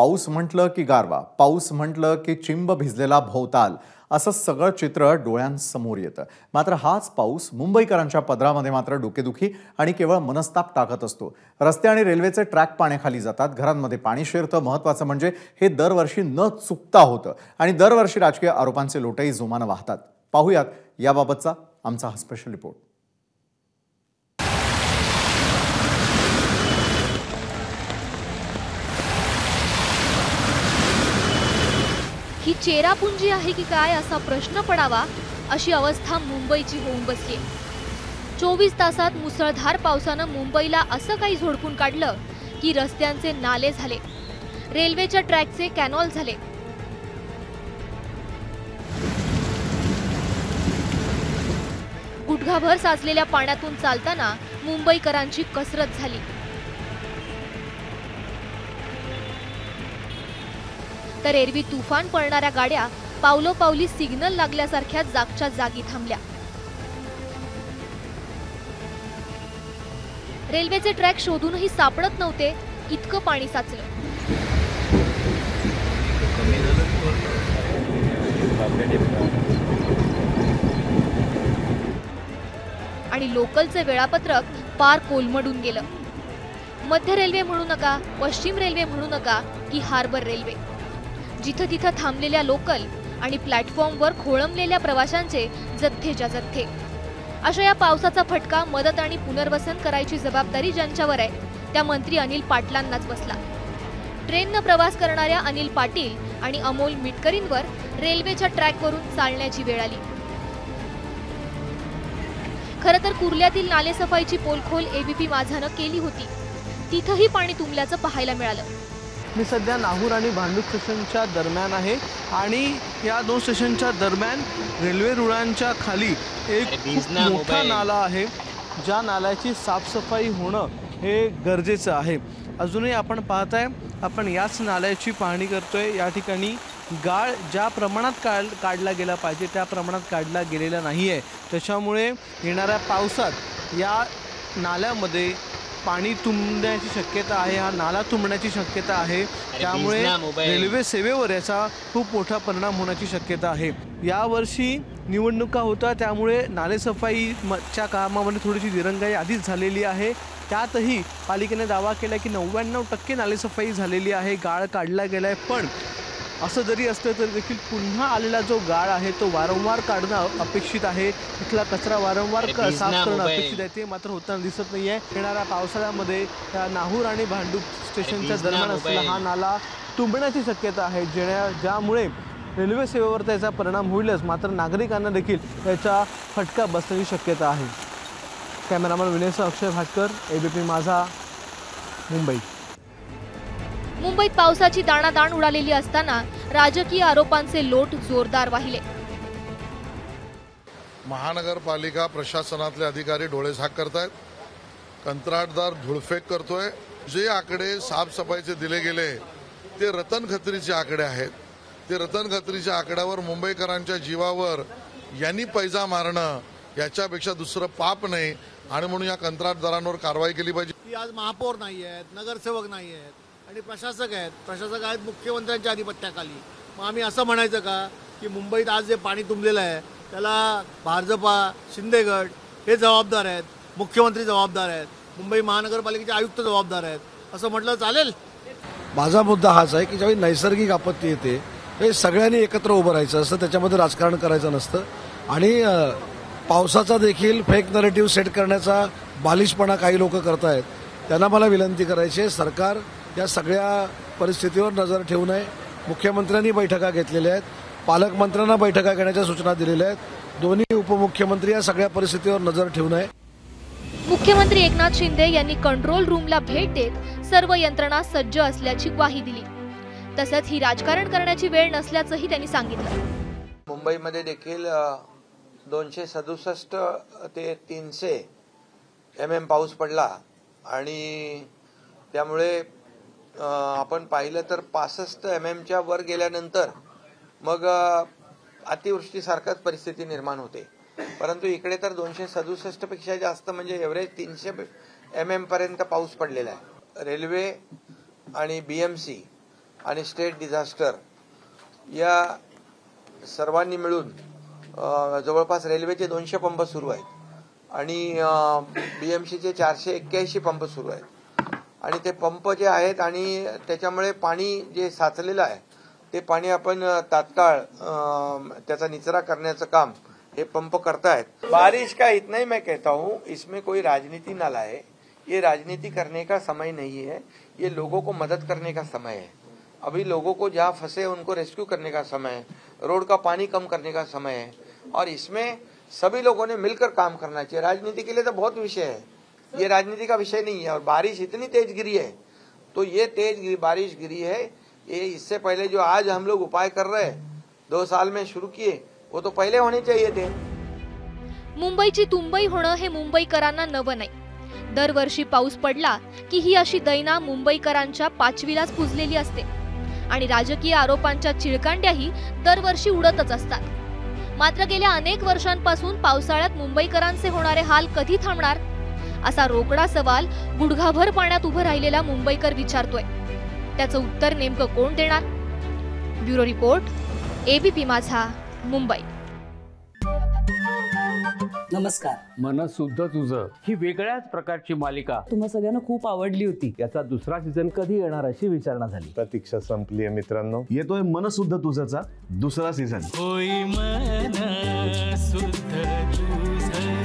पाऊस म्हटलं की गारवा, पाऊस म्हटलं की चिंब भिजलेला भोवताल, असं सगळं चित्र डोळ्यांसमोर येतं. मात्र हाच पाऊस मुंबईकरांच्या पदरामध्ये मात्र डोकेदुखी आणि केवळ मनस्ताप टाकत असतो. रस्ते आणि रेल्वेचे ट्रॅक पाण्याखाली जातात, घरांमध्ये पाणी शिरतं. महत्त्वाचं म्हणजे हे दरवर्षी न चुकता होतं आणि दरवर्षी राजकीय आरोपांचे लोटही जोमानं वाहतात. पाहूयात याबाबतचा आमचा हा स्पेशल रिपोर्ट. ही चेरापुंजी आहे की काय असा प्रश्न पडावा अशी अवस्था मुंबईची होऊन बसली. 24 तासात मुसळधार पावसानं मुंबईला असं काही झोडपून काढलं की रस्त्यांचे नाले झाले, रेल्वेच्या ट्रॅकचे कॅनॉल झाले. गुडघाभर साचलेल्या पाण्यातून चालताना मुंबईकरांची कसरत झाली. तर एरवी तुफान पळणाऱ्या गाड्या पावलोपावली सिग्नल लागल्यासारख्या जागच्या जागी थांबल्या. रेल्वेचे ट्रॅक शोधूनही सापडत नव्हते, इतकं पाणी साचलं. आणि लोकलचे वेळापत्रक पार कोलमडून गेलं. मध्य रेल्वे म्हणू नका, पश्चिम रेल्वे म्हणू नका की हार्बर रेल्वे, जिथं तिथं थांबलेल्या लोकल आणि प्लॅटफॉर्मवर खोळंबलेल्या प्रवाशांचे जथ्थेच्या जथ्थे. अशा या पावसाचा फटका मदत आणि पुनर्वसन करायची जबाबदारी ज्यांच्यावर आहे त्या मंत्री अनिल पाटलांनाच बसला. ट्रेननं प्रवास करणाऱ्या अनिल पाटील आणि अमोल मिटकरींवर रेल्वेच्या ट्रॅकवरून चालण्याची वेळ आली. खरं तर कुर्ल्यातील नालेसफाईची पोलखोल एबीपी माझानं केली होती, तिथंही पाणी तुंबल्याचं पाहायला मिळालं. मी सध्या नाहूर आणि भांडूप स्टेशनच्या दरम्यान आहे आणि या दोन स्टेशनच्या दरम्यान रेल्वे रुळांच्या खाली एक खूप मोठा नाला आहे, ज्या नाल्याची साफसफाई होणं हे गरजेचं आहे. अजूनही आपण पाहताय, आपण याच नाल्याची पाहणी करतोय. या ठिकाणी गाळ ज्या प्रमाणात काढला गेला पाहिजे त्या प्रमाणात काढला गेलेला नाही आहे. त्याच्यामुळे येणाऱ्या पावसात या नाल्यामध्ये पाणी तुंबण्याची शक्यता आहे, हा नाला तुंबण्याची शक्यता आहे. त्यामुळे रेल्वे सेवेवर याचा खूप मोठा परिणाम होण्याची शक्यता आहे. यावर्षी निवडणुका होता, त्यामुळे नालेसफाईच्या कामामध्ये थोडीशी दिरंगाई आधीच झालेली आहे. त्यातही पालिकेने दावा केला की 99% नालेसफाई झालेली आहे, गाळ काढला गेला आहे. पण असं जरी असलं तरी देखील पुन्हा आलेला जो गाळ आहे तो वारंवार काढणं अपेक्षित आहे. इथला कचरा वारंवार साफ करणं अपेक्षित आहे, ते मात्र होताना दिसत नाही आहे. येणाऱ्या पावसाळ्यामध्ये नाहूर आणि भांडूप स्टेशनच्या दरम्यान असलेला हा नाला तुंबण्याची शक्यता आहे, ज्यामुळे रेल्वे सेवेवर त्याचा परिणाम होईलच, मात्र नागरिकांना देखील त्याचा फटका बसण्याची शक्यता आहे. कॅमेरामॅन विनयसह अक्षय भाटकर, एबीपी माझा, मुंबई. मुंबईत पावसाची दाणादाण उडालेली असताना राजकीय आरोपांचे लोट जोरदार वाहिले. महानगरपालिका प्रशासनातले अधिकारी डोळेझाक करतायत, कंत्राटदार धुळफेक करतोय. जे आकडे साफसफाईचे दिले गेले ते रतन खत्रीचे आकडे आहेत. ते रतन खत्रीच्या आकड्यावर मुंबईकरांच्या जीवावर यांनी पैजा मारणं याच्यापेक्षा दुसरं पाप नाही. आणि म्हणून या कंत्राटदारांवर कारवाई केली पाहिजे. आज महापौर नाही आहेत, नगरसेवक नाही आहेत आणि प्रशासक आहेत मुख्यमंत्र्यांच्या अधिपत्याखाली. मग आम्ही असं म्हणायचं का की मुंबईत आज जे पाणी तुंबलेलं आहे त्याला भाजपा, शिंदेगड हे जबाबदार आहेत, मुख्यमंत्री जबाबदार आहेत, मुंबई महानगरपालिकेचे आयुक्त जबाबदार आहेत, असं म्हटलं चालेल? माझा मुद्दा हाच आहे की ज्यावेळी नैसर्गिक आपत्ती येते हे सगळ्यांनी एकत्र उभं राहायचं असतं, त्याच्यामध्ये राजकारण करायचं नसतं. आणि पावसाचा देखील फेक नरेटिव्ह सेट करण्याचा बालिशपणा काही लोक करतायत. त्यांना मला विनंती करायची आहे, सरकार या सगळ्या परिस्थितीवर नजर ठेवू नये. मुख्यमंत्र्यांनी बैठका घेतलेल्या आहेत, पालकमंत्र्यांना बैठका घेण्याच्या सूचना दिलेल्या आहेत. दोन्ही उपमुख्यमंत्री या सगळ्या परिस्थितीवर नजर ठेवू नये. मुख्यमंत्री एकनाथ शिंदे यांनी कंट्रोल रूमला भेट देत सर्व यंत्रणा सज्ज असल्याची ग्वाही दिली. तसंच ही राजकारण करण्याची वेळ नसल्याचंही त्यांनी सांगितलं. मुंबईमध्ये देखील 267 ते 300 mm पाऊस पडला आणि त्यामुळे आपण पाहिलं तर 65 mm वर गेल्यानंतर मग अतिवृष्टीसारखीच परिस्थिती निर्माण होते. परंतु इकडे तर 267 पेक्षा जास्त म्हणजे एव्हरेज 300 mm पर्यंत पाऊस पडलेला आहे. रेल्वे आणि BMC आणि स्टेट डिझास्टर या सर्वांनी मिळून जवळपास रेल्वेचे 200 पंप सुरू आहेत आणि BMCचे 481 पंप सुरू आहेत आणि ते पंप जे आहेत आणि त्याच्यामुळे पाणी जे साचलेलं आहे ते पाणी आपण तात्काळ त्याचा निचरा करण्याचं काम ये पंप करतायत। बारिश का इतना ही मैं कहता हूँ, इसमें कोई राजनीति ना लाए। ये राजनीति करने का समय नहीं है, ये लोगों को मदद करने का समय है। अभी लोगों को जहाँ फंसे उनको रेस्क्यू करने का समय है, रोड का पानी कम करने का समय है और इसमें सभी लोगों ने मिलकर काम करना चाहिए। राजनीति के लिए तो बहुत विषय है, ये राजनीति का विषय नहीं है। और बारिश इतनी तेज गिरी है, तो ये तेज बारिश गिरी है, ये इससे पहले जो आज हम लोग उपाय कर रहे हैं 2 साल में शुरू किए वो तो पहिले होणे चाहिए थे। मुंबईची तुंबई होणं हे मुंबईकरांना नवं नाही। दरवर्षी पाऊस पडला की ही अशी दैना मुंबईकरांच्या पाचवीलाच पुजलेली असते आणि राजकीय आरोपांच्या चिळकांड्याही दरवर्षी उडतच असतात। मात्र गेल्या अनेक वर्षांपासून पावसाळ्यात मुंबईकरांचे होणारे हाल कधी थांबणार असा रोकडा सवाल गुडघाभर पाण्यात उभं राहिलेला मुंबईकर विचारतोय। त्याचं उत्तर नेमकं कोण देणार? ब्युरो रिपोर्ट, ABP माझा, मुंबई। नमस्कार। मन शुद्ध तुझं ही वेगळ्याच प्रकारची मालिका तुम्हा सगळ्यांना खूप आवडली होती। याचा दुसरा सीझन कधी येणार अशी विचारणा झाली। प्रतीक्षा संपली आहे मित्रांनो, येतोय मन शुद्ध तुझचा दुसरा सीझन। होई मन शुद्ध तुझं।